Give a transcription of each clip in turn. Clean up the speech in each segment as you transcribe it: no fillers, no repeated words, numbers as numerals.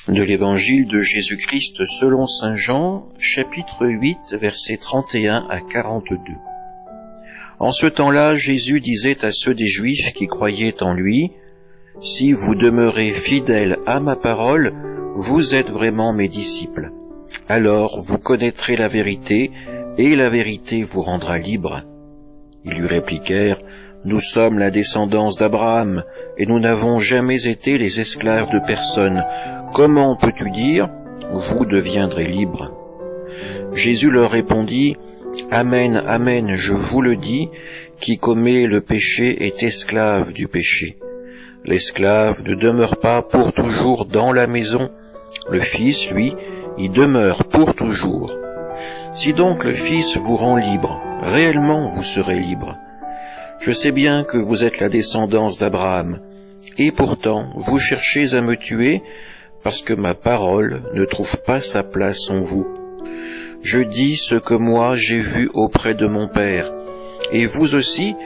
De l'Évangile de Jésus-Christ selon saint Jean, chapitre 8, versets 31 à 42. En ce temps-là, Jésus disait à ceux des Juifs qui croyaient en lui, « Si vous demeurez fidèles à ma parole, vous êtes vraiment mes disciples. Alors vous connaîtrez la vérité, et la vérité vous rendra libre. » Ils lui répliquèrent, « Nous sommes la descendance d'Abraham, et nous n'avons jamais été les esclaves de personne. Comment peux-tu dire, vous deviendrez libres ?» Jésus leur répondit, « Amen, amen, je vous le dis, qui commet le péché est esclave du péché. L'esclave ne demeure pas pour toujours dans la maison, le Fils, lui, y demeure pour toujours. Si donc le Fils vous rend libre, réellement vous serez libre. Je sais bien que vous êtes la descendance d'Abraham, et pourtant vous cherchez à me tuer, parce que ma parole ne trouve pas sa place en vous. Je dis ce que moi j'ai vu auprès de mon Père, et vous aussi,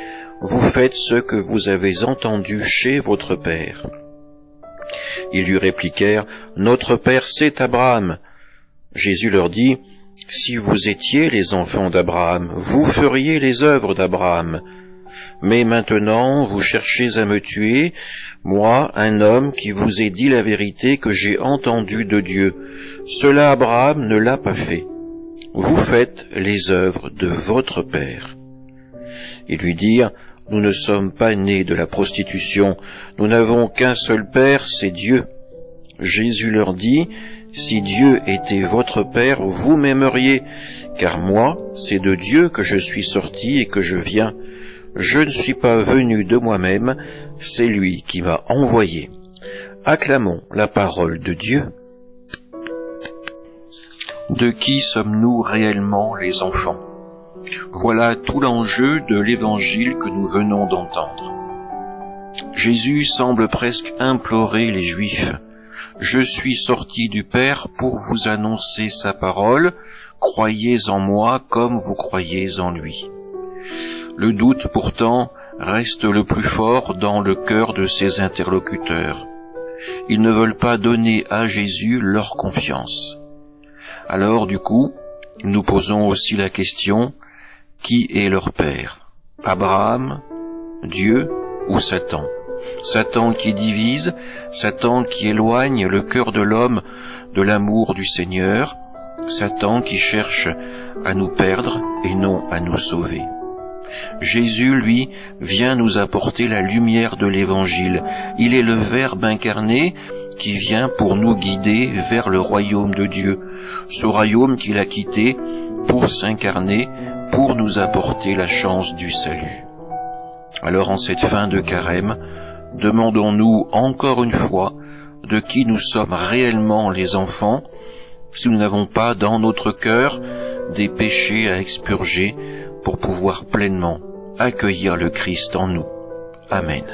vous faites ce que vous avez entendu chez votre Père. » Ils lui répliquèrent, « Notre Père c'est Abraham. » Jésus leur dit, « Si vous étiez les enfants d'Abraham, vous feriez les œuvres d'Abraham. Mais maintenant, vous cherchez à me tuer, moi, un homme qui vous ai dit la vérité que j'ai entendue de Dieu. Cela Abraham ne l'a pas fait. Vous faites les œuvres de votre père. » Ils lui dirent, « Nous ne sommes pas nés de la prostitution, nous n'avons qu'un seul Père, c'est Dieu. » Jésus leur dit, « Si Dieu était votre Père, vous m'aimeriez, car moi, c'est de Dieu que je suis sorti et que je viens. Je ne suis pas venu de moi-même, c'est lui qui m'a envoyé. » Acclamons la parole de Dieu. De qui sommes-nous réellement les enfants? Voilà tout l'enjeu de l'Évangile que nous venons d'entendre. Jésus semble presque implorer les Juifs. « Je suis sorti du Père pour vous annoncer sa parole, croyez en moi comme vous croyez en lui. » Le doute, pourtant, reste le plus fort dans le cœur de ses interlocuteurs. Ils ne veulent pas donner à Jésus leur confiance. Alors, du coup, nous posons aussi la question, qui est leur père? Abraham, Dieu ou Satan? Satan qui divise, Satan qui éloigne le cœur de l'homme de l'amour du Seigneur, Satan qui cherche à nous perdre et non à nous sauver. Jésus, lui, vient nous apporter la lumière de l'Évangile. Il est le Verbe incarné qui vient pour nous guider vers le royaume de Dieu, ce royaume qu'il a quitté pour s'incarner, pour nous apporter la chance du salut. Alors en cette fin de carême, demandons-nous encore une fois de qui nous sommes réellement les enfants, si nous n'avons pas dans notre cœur des péchés à expurger pour pouvoir pleinement accueillir le Christ en nous. Amen.